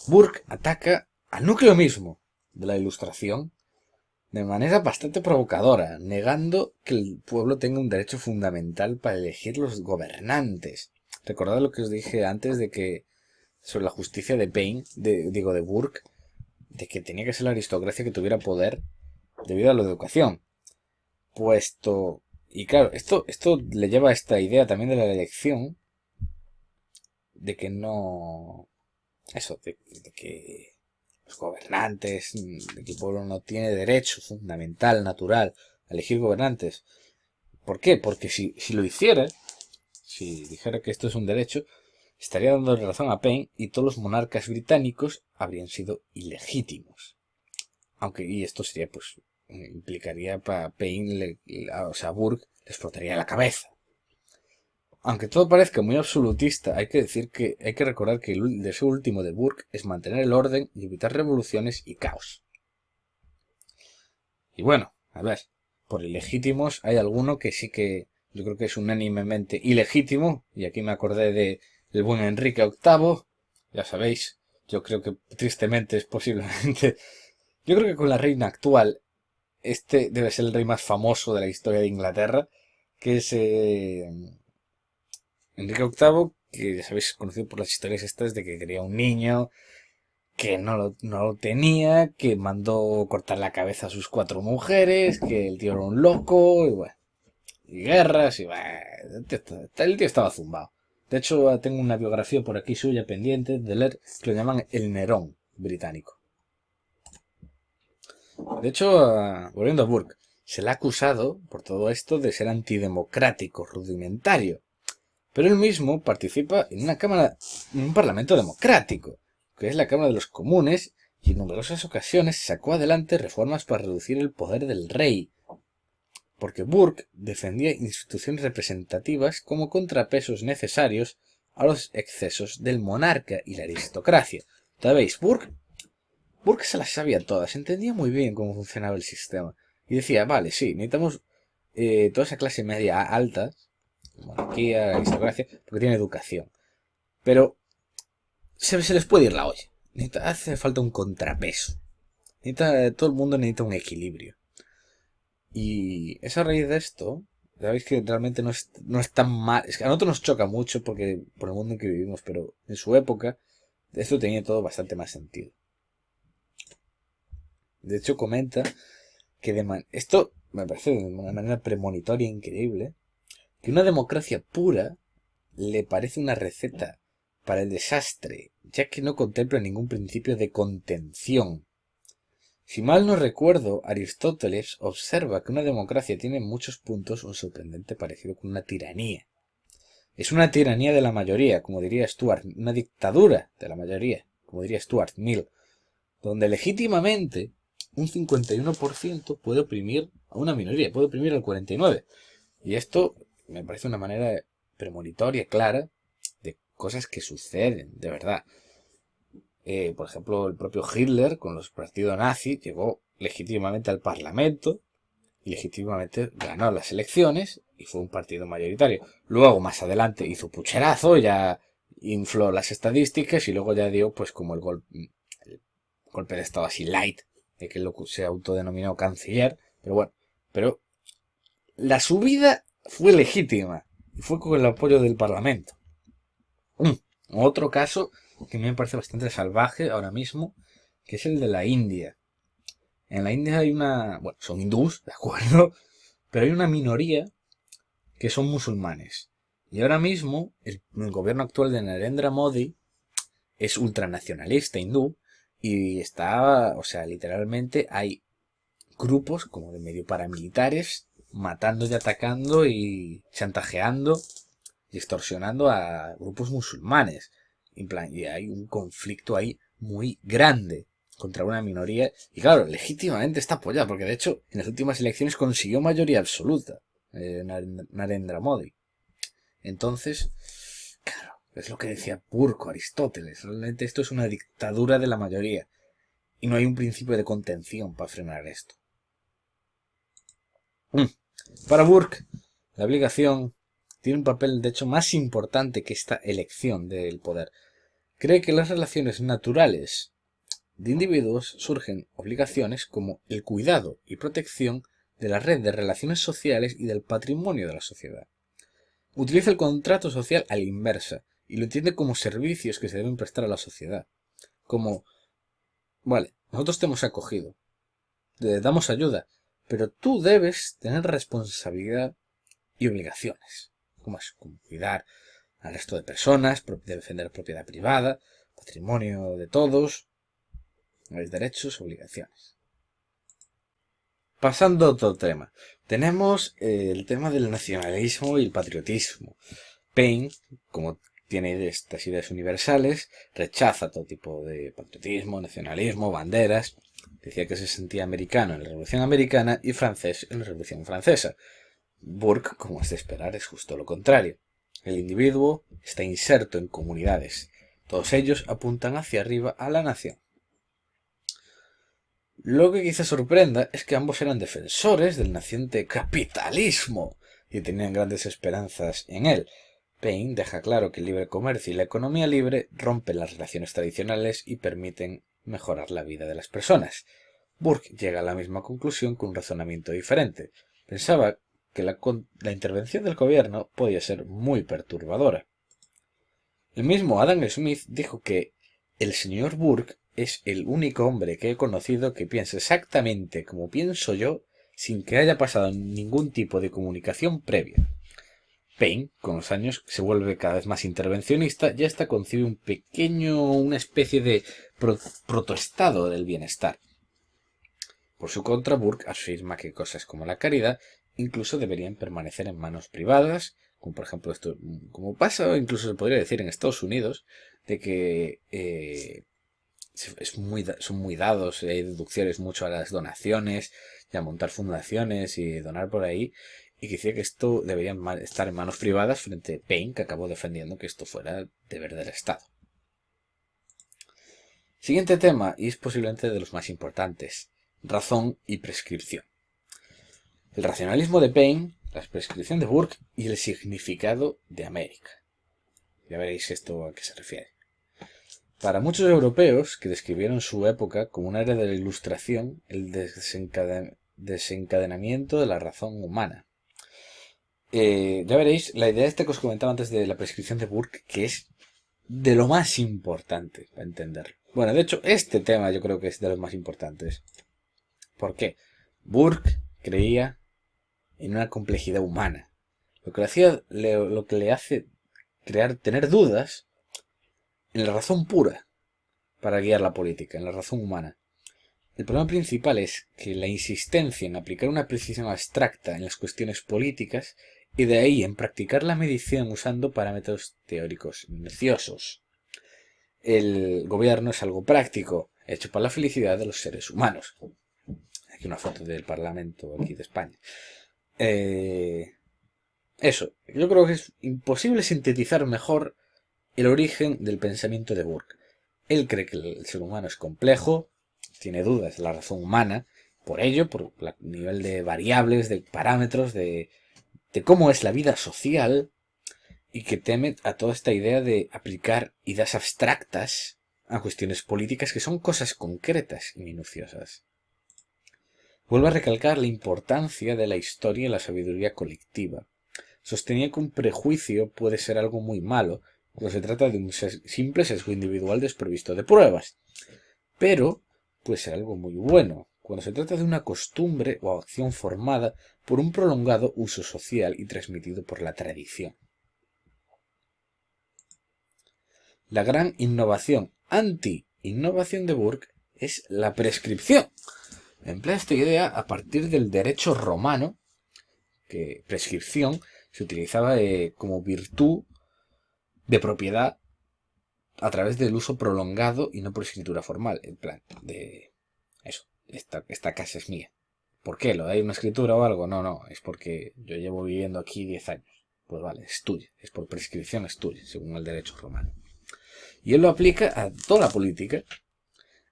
Burke ataca al núcleo mismo de la Ilustración de manera bastante provocadora, negando que el pueblo tenga un derecho fundamental para elegir los gobernantes. Recordad lo que os dije antes de que sobre la justicia de Paine, de Burke, de que tenía que ser la aristocracia que tuviera poder debido a la educación. Y claro, esto le lleva a esta idea también de la elección, de que no... Eso, de que los gobernantes, de que el pueblo no tiene derecho fundamental, natural, a elegir gobernantes. ¿Por qué? Porque si lo hiciera, si dijera que esto es un derecho, estaría dando razón a Paine y todos los monarcas británicos habrían sido ilegítimos. Y esto sería, pues, implicaría para Paine, a Burke, le explotaría la cabeza. Aunque todo parezca muy absolutista, hay que recordar que el deseo último de Burke es mantener el orden y evitar revoluciones y caos. Y bueno, a ver, por ilegítimos hay alguno que sí que yo creo que es unánimemente ilegítimo, y aquí me acordé de el buen Enrique VIII, ya sabéis, yo creo que tristemente es posiblemente, yo creo que con la reina actual, este debe ser el rey más famoso de la historia de Inglaterra, que es Enrique VIII, que ya sabéis, conocido por las historias estas de que quería un niño, que no lo tenía, que mandó cortar la cabeza a sus 4 mujeres, que el tío era un loco, y bueno, y guerras, y bueno, el tío estaba zumbado. De hecho, tengo una biografía por aquí suya pendiente de leer, que lo llaman el Nerón británico. De hecho, volviendo a Burke, se le ha acusado por todo esto de ser antidemocrático, rudimentario. Pero él mismo participa en un parlamento democrático, que es la Cámara de los Comunes, y en numerosas ocasiones sacó adelante reformas para reducir el poder del rey. Porque Burke defendía instituciones representativas como contrapesos necesarios a los excesos del monarca y la aristocracia. ¿Sabéis? Burke se las sabía todas, entendía muy bien cómo funcionaba el sistema. Y decía, vale, sí, necesitamos toda esa clase media alta, monarquía, aristocracia, porque tiene educación. Pero se les puede ir la olla. Hace falta un contrapeso. Todo el mundo necesita un equilibrio. Y es a raíz de esto, sabéis que realmente no es tan mal. Es que a nosotros nos choca mucho por el mundo en que vivimos, pero en su época esto tenía todo bastante más sentido. De hecho, comenta que esto me parece de una manera premonitoria increíble, que una democracia pura le parece una receta para el desastre, ya que no contempla ningún principio de contención. Si mal no recuerdo, Aristóteles observa que una democracia tiene en muchos puntos un sorprendente parecido con una tiranía. Es una tiranía de la mayoría, como diría Stuart, una dictadura de la mayoría, como diría Stuart Mill, donde legítimamente un 51% puede oprimir a una minoría, puede oprimir al 49%. Y esto me parece una manera premonitoria, clara, de cosas que suceden, de verdad. por ejemplo, el propio Hitler, con los partidos nazis, llegó legítimamente al Parlamento y legítimamente ganó las elecciones y fue un partido mayoritario. Luego, más adelante, hizo pucherazo, ya infló las estadísticas y luego ya dio, pues, como el golpe de estado así light, de que se autodenominó canciller. Pero bueno, pero la subida fue legítima y fue con el apoyo del Parlamento. Otro caso que me parece bastante salvaje ahora mismo, que es el de la India. En la India hay bueno, son hindús, ¿de acuerdo? Pero hay una minoría que son musulmanes. Y ahora mismo el gobierno actual de Narendra Modi es ultranacionalista hindú y o sea, literalmente hay grupos como de medio paramilitares matando y atacando y chantajeando y extorsionando a grupos musulmanes. En plan, y hay un conflicto ahí muy grande contra una minoría. Y claro, legítimamente está apoyado, porque de hecho en las últimas elecciones consiguió mayoría absoluta Narendra Modi. Entonces, claro, es lo que decía Burke, Aristóteles. Realmente esto es una dictadura de la mayoría. Y no hay un principio de contención para frenar esto. Para Burke, la obligación tiene un papel, de hecho, más importante que esta elección del poder. Cree que las relaciones naturales de individuos surgen obligaciones como el cuidado y protección de la red de relaciones sociales y del patrimonio de la sociedad. Utiliza el contrato social a la inversa y lo entiende como servicios que se deben prestar a la sociedad. Como, vale, nosotros te hemos acogido, te damos ayuda, pero tú debes tener responsabilidad y obligaciones. Como cuidar al resto de personas, defender propiedad privada, patrimonio de todos, los derechos, obligaciones. Pasando a otro tema. Tenemos el tema del nacionalismo y el patriotismo. Paine, como tiene estas ideas universales, rechaza todo tipo de patriotismo, nacionalismo, banderas. Decía que se sentía americano en la Revolución Americana y francés en la Revolución Francesa. Burke, como es de esperar, es justo lo contrario. El individuo está inserto en comunidades. Todos ellos apuntan hacia arriba a la nación. Lo que quizá sorprenda es que ambos eran defensores del naciente capitalismo y tenían grandes esperanzas en él. Paine deja claro que el libre comercio y la economía libre rompen las relaciones tradicionales y permiten mejorar la vida de las personas. Burke llega a la misma conclusión con un razonamiento diferente. Pensaba que la intervención del gobierno podía ser muy perturbadora. El mismo Adam Smith dijo que el señor Burke es el único hombre que he conocido que piensa exactamente como pienso yo sin que haya pasado ningún tipo de comunicación previa. Paine, con los años, se vuelve cada vez más intervencionista y hasta concibe una especie de protoestado del bienestar. Por su contra, Burke afirma que cosas como la caridad incluso deberían permanecer en manos privadas, como por ejemplo esto, como pasa, incluso se podría decir en Estados Unidos, de que son muy dados, hay deducciones mucho a las donaciones y a montar fundaciones y donar por ahí, y que decía que esto debería estar en manos privadas frente a Paine, que acabó defendiendo que esto fuera deber del Estado. Siguiente tema, y es posiblemente de los más importantes: razón y prescripción. El racionalismo de Paine, la prescripción de Burke y el significado de América. Ya veréis esto a qué se refiere. Para muchos europeos que describieron su época como una era de la Ilustración, el desencadenamiento de la razón humana. Ya veréis la idea esta que os comentaba antes de la prescripción de Burke, que es de lo más importante para entenderlo. Bueno, de hecho, este tema yo creo que es de los más importantes. ¿Por qué? Burke creía en una complejidad humana. Lo que le hace tener dudas en la razón pura para guiar la política, en la razón humana. El problema principal es que la insistencia en aplicar una precisión abstracta en las cuestiones políticas y de ahí en practicar la medición usando parámetros teóricos minuciosos. El gobierno es algo práctico, hecho para la felicidad de los seres humanos. Aquí una foto del Parlamento aquí de España. Eso, yo creo que es imposible sintetizar mejor el origen del pensamiento de Burke. Él cree que el ser humano es complejo, tiene dudas de la razón humana, por ello, por el nivel de variables, de parámetros, de cómo es la vida social, y que teme a toda esta idea de aplicar ideas abstractas a cuestiones políticas que son cosas concretas y minuciosas. Vuelve a recalcar la importancia de la historia y la sabiduría colectiva. Sostenía que un prejuicio puede ser algo muy malo cuando se trata de un simple sesgo individual desprovisto de pruebas, pero puede ser algo muy bueno cuando se trata de una costumbre o acción formada por un prolongado uso social y transmitido por la tradición. La gran innovación anti-innovación de Burke es la prescripción. Emplea esta idea a partir del derecho romano, que prescripción se utilizaba como virtud de propiedad a través del uso prolongado y no por escritura formal. En plan, de eso, esta casa es mía. ¿Por qué? ¿Lo hay una escritura o algo? No, es porque yo llevo viviendo aquí 10 años. Pues vale, es tuya, es por prescripción, es tuya, según el derecho romano. Y él lo aplica a toda la política.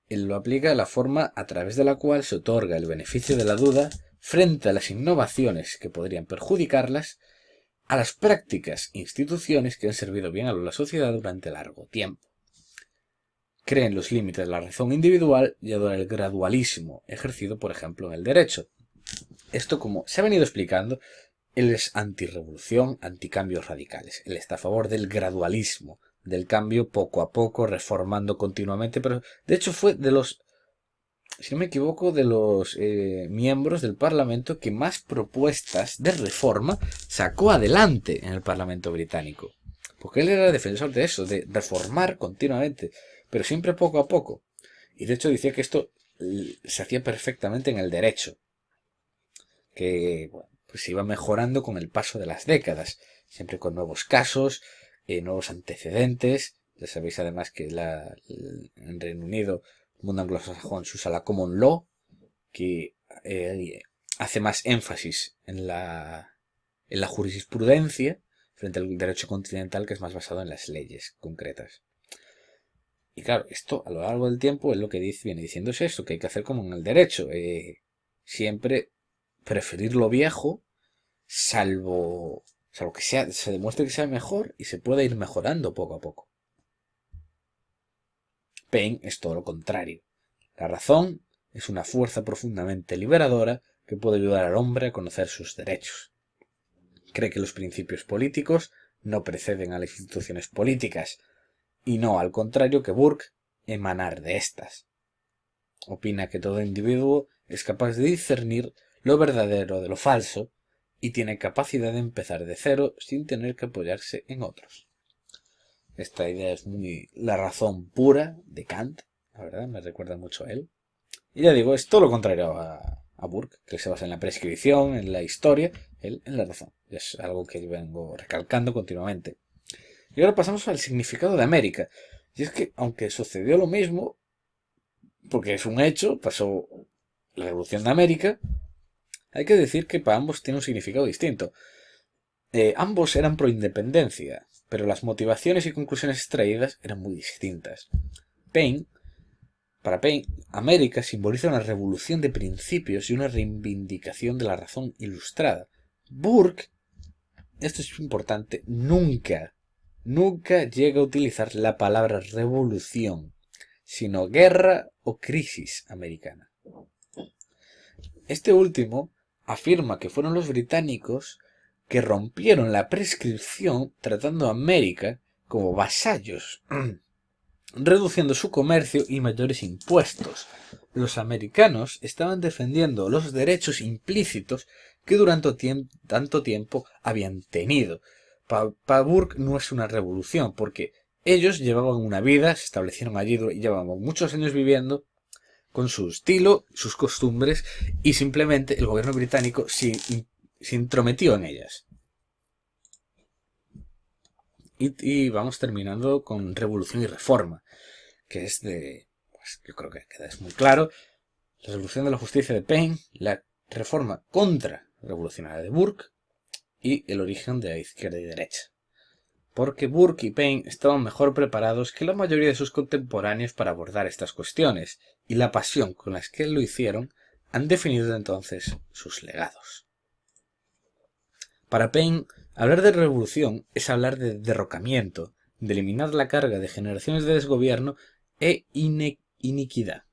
Él lo aplica a la forma a través de la cual se otorga el beneficio de la duda frente a las innovaciones que podrían perjudicarlas, a las prácticas e instituciones que han servido bien a la sociedad durante largo tiempo. Cree en los límites de la razón individual y adora el gradualismo ejercido, por ejemplo, en el derecho. Esto, como se ha venido explicando, él es antirrevolución, anticambios radicales. Él está a favor del gradualismo, del cambio poco a poco, reformando continuamente, pero de hecho fue de los, si no me equivoco, de los miembros del Parlamento que más propuestas de reforma sacó adelante en el Parlamento británico. Porque él era defensor de eso, de reformar continuamente, pero siempre poco a poco. Y de hecho decía que esto se hacía perfectamente en el derecho, que bueno, pues se iba mejorando con el paso de las décadas, siempre con nuevos casos, nuevos antecedentes. Ya sabéis además que en Reino Unido, el mundo anglosajón, se usa la Common Law, que hace más énfasis en la jurisprudencia frente al derecho continental, que es más basado en las leyes concretas. Y claro, esto a lo largo del tiempo es lo que viene diciendo es esto, que hay que hacer como en el derecho. Siempre preferir lo viejo, salvo que se demuestre que sea mejor y se pueda ir mejorando poco a poco. Paine es todo lo contrario. La razón es una fuerza profundamente liberadora que puede ayudar al hombre a conocer sus derechos. Cree que los principios políticos no preceden a las instituciones políticas, y no, al contrario que Burke, emanar de estas. Opina que todo individuo es capaz de discernir lo verdadero de lo falso y tiene capacidad de empezar de cero sin tener que apoyarse en otros. Esta idea es muy la razón pura de Kant, la verdad, me recuerda mucho a él. Y ya digo, es todo lo contrario a Burke, que se basa en la prescripción, en la historia, él en la razón. Es algo que vengo recalcando continuamente. Y ahora pasamos al significado de América. Y es que, aunque sucedió lo mismo, porque es un hecho, pasó la Revolución de América, hay que decir que para ambos tiene un significado distinto. Ambos eran pro independencia, pero las motivaciones y conclusiones extraídas eran muy distintas. Para Paine, América simboliza una revolución de principios y una reivindicación de la razón ilustrada. Burke, esto es importante, nunca llega a utilizar la palabra revolución, sino guerra o crisis americana. Este último afirma que fueron los británicos que rompieron la prescripción tratando a América como vasallos, reduciendo su comercio y mayores impuestos. Los americanos estaban defendiendo los derechos implícitos que durante tanto tiempo habían tenido. Para Burke no es una revolución, porque ellos llevaban una vida, se establecieron allí y llevaban muchos años viviendo con su estilo, sus costumbres, y simplemente el gobierno británico se intrometió en ellas. Y vamos terminando con revolución y reforma, que es pues yo creo que queda muy claro, la revolución de la justicia de Paine, la reforma contra-revolucionaria de Burke y el origen de la izquierda y derecha. porque Burke y Paine estaban mejor preparados que la mayoría de sus contemporáneos para abordar estas cuestiones, y la pasión con la que lo hicieron han definido entonces sus legados. Para Paine, hablar de revolución es hablar de derrocamiento, de eliminar la carga de generaciones de desgobierno e iniquidad.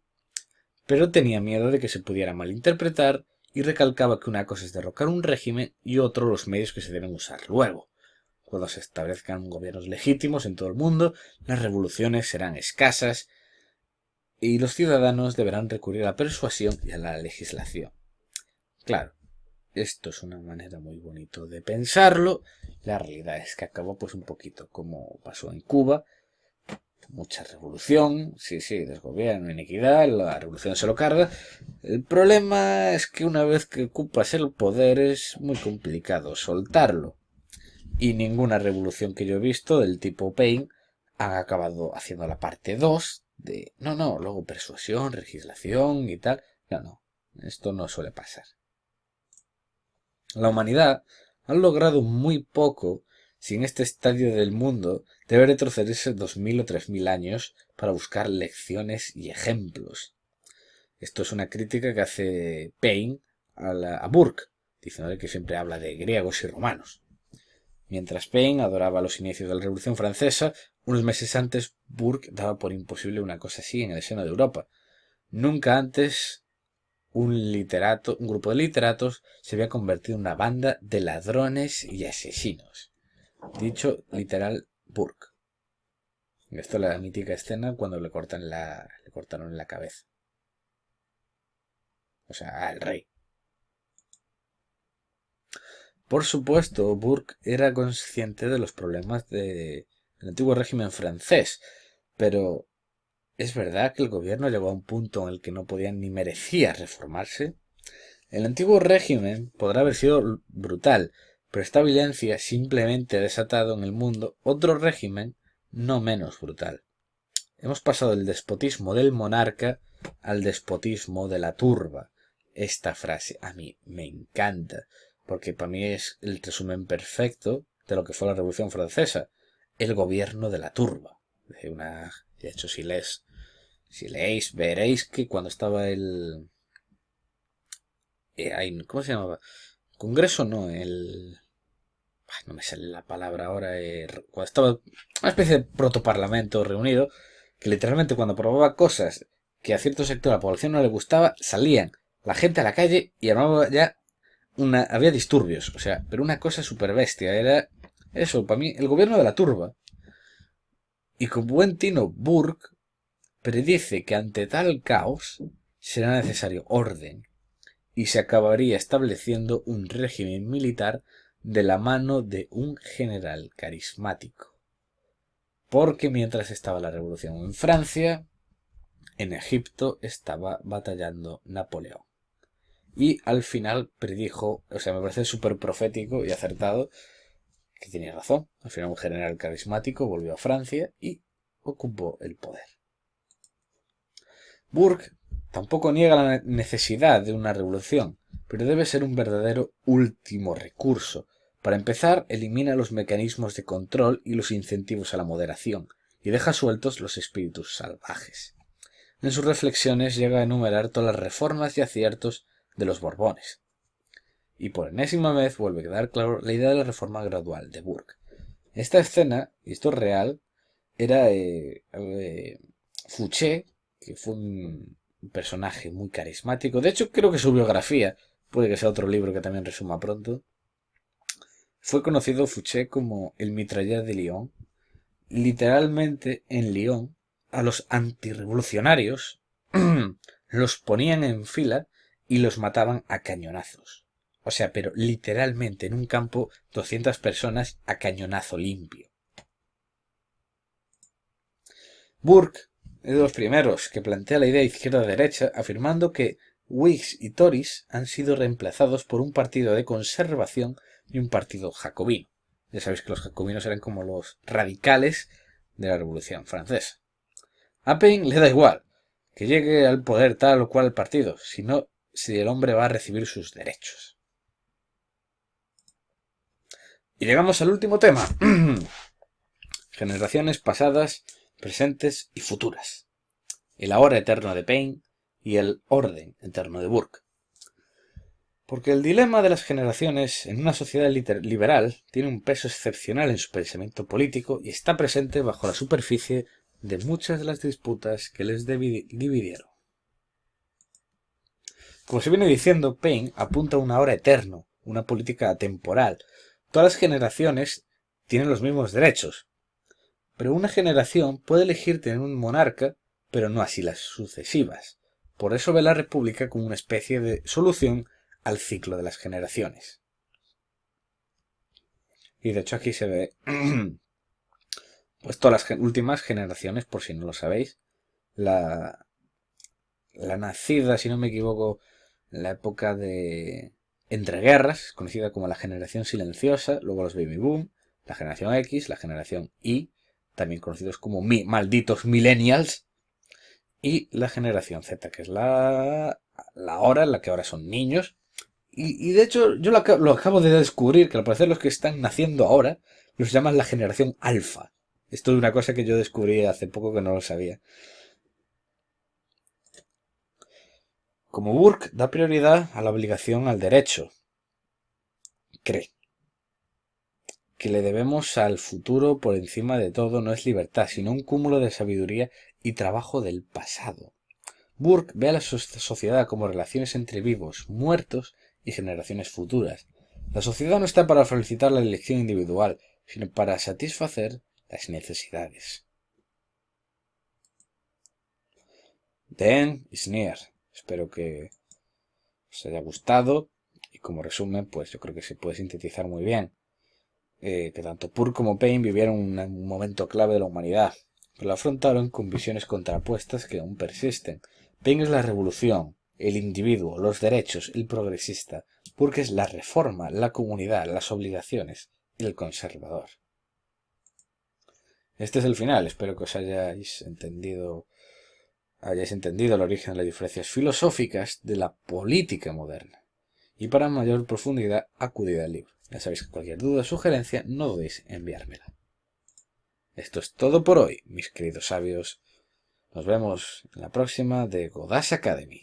Pero tenía miedo de que se pudiera malinterpretar y recalcaba que una cosa es derrocar un régimen y otro los medios que se deben usar luego. Cuando se establezcan gobiernos legítimos en todo el mundo, las revoluciones serán escasas y los ciudadanos deberán recurrir a la persuasión y a la legislación. Claro, esto es una manera muy bonita de pensarlo. La realidad es que acabó pues un poquito como pasó en Cuba. Mucha revolución, sí, desgobierno, inequidad, la revolución se lo carga. El problema es que una vez que ocupas el poder es muy complicado soltarlo. Y ninguna revolución que yo he visto del tipo Paine ha acabado haciendo la parte 2 de no, luego persuasión, legislación y tal. No, esto no suele pasar. La humanidad ha logrado muy poco si en este estadio del mundo debe retrocederse 2000 o 3000 años para buscar lecciones y ejemplos. Esto es una crítica que hace Paine a Burke, diciéndole que siempre habla de griegos y romanos. Mientras Paine adoraba los inicios de la Revolución Francesa, unos meses antes Burke daba por imposible una cosa así en el seno de Europa. Nunca antes un grupo de literatos se había convertido en una banda de ladrones y asesinos. Dicho literal Burke. Esto es la mítica escena cuando le cortaron la cabeza. O sea, al rey. Por supuesto, Burke era consciente de los problemas del antiguo régimen francés, pero ¿es verdad que el gobierno llegó a un punto en el que no podía ni merecía reformarse? El antiguo régimen podrá haber sido brutal, pero esta violencia simplemente ha desatado en el mundo otro régimen no menos brutal. Hemos pasado del despotismo del monarca al despotismo de la turba. Esta frase a mí me encanta, porque para mí es el resumen perfecto de lo que fue la Revolución Francesa. El gobierno de la turba. De hecho, si leéis, veréis que cuando estaba el... ¿cómo se llamaba? Congreso no, no me sale la palabra ahora. Cuando estaba una especie de protoparlamento reunido, que literalmente cuando aprobaba cosas que a cierto sector de la población no le gustaba, salían la gente a la calle y armaba ya había disturbios, o sea, pero una cosa súper bestia, era eso, para mí, el gobierno de la turba. Y con buen tino, Burke predice que ante tal caos será necesario orden, y se acabaría estableciendo un régimen militar de la mano de un general carismático. Porque mientras estaba la revolución en Francia, en Egipto estaba batallando Napoleón. Y al final predijo, o sea, me parece súper profético y acertado, que tenía razón. Al final un general carismático volvió a Francia y ocupó el poder. Burke tampoco niega la necesidad de una revolución, pero debe ser un verdadero último recurso. Para empezar, elimina los mecanismos de control y los incentivos a la moderación, y deja sueltos los espíritus salvajes. En sus reflexiones llega a enumerar todas las reformas y aciertos de los Borbones. Y por enésima vez vuelve a quedar claro la idea de la reforma gradual de Burke. Esta escena, y esto es real, era Fouché, que fue un personaje muy carismático. De hecho, creo que su biografía, puede que sea otro libro que también resuma pronto, fue conocido Fouché como el mitrailleur de Lyon. Literalmente, en Lyon, a los antirrevolucionarios los ponían en fila y los mataban a cañonazos. O sea, pero literalmente en un campo 200 personas a cañonazo limpio. Burke es de los primeros que plantea la idea izquierda-derecha afirmando que Whigs y Tories han sido reemplazados por un partido de conservación y un partido jacobino. Ya sabéis que los jacobinos eran como los radicales de la Revolución Francesa. A Paine le da igual que llegue al poder tal o cual partido, sino si el hombre va a recibir sus derechos. Y llegamos al último tema. generaciones pasadas, presentes y futuras. El ahora eterno de Paine y el orden eterno de Burke. Porque el dilema de las generaciones en una sociedad liberal tiene un peso excepcional en su pensamiento político y está presente bajo la superficie de muchas de las disputas que les dividieron. Como se viene diciendo, Paine apunta a un ahora eterno, una política atemporal. Todas las generaciones tienen los mismos derechos, pero una generación puede elegir tener un monarca, pero no así las sucesivas. Por eso ve la república como una especie de solución al ciclo de las generaciones. Y de hecho aquí se ve pues todas las últimas generaciones, por si no lo sabéis. La nacida, si no me equivoco, en la época de entreguerras, conocida como la generación silenciosa, luego los baby boom, la generación X, la generación Y, también conocidos como malditos millennials, y la generación Z, que es la hora en la que ahora son niños. Y de hecho yo lo acabo de descubrir, que al parecer los que están naciendo ahora los llaman la generación alfa. Esto es una cosa que yo descubrí hace poco que no lo sabía. Como Burke da prioridad a la obligación al derecho, cree que le debemos al futuro por encima de todo no es libertad, sino un cúmulo de sabiduría y trabajo del pasado. Burke ve a la sociedad como relaciones entre vivos, muertos y generaciones futuras. La sociedad no está para felicitar la elección individual, sino para satisfacer las necesidades. The end is near. Espero que os haya gustado y como resumen, pues yo creo que se puede sintetizar muy bien. Que tanto Burke como Paine vivieron un momento clave de la humanidad, pero lo afrontaron con visiones contrapuestas que aún persisten. Paine es la revolución, el individuo, los derechos, el progresista. Burke es la reforma, la comunidad, las obligaciones, el conservador. Este es el final. Espero que os hayáis entendido el origen de las diferencias filosóficas de la política moderna. Y para mayor profundidad, acudid al libro. Ya sabéis que cualquier duda o sugerencia no dudéis en enviármela. Esto es todo por hoy, mis queridos sabios. Nos vemos en la próxima de Godash Academy.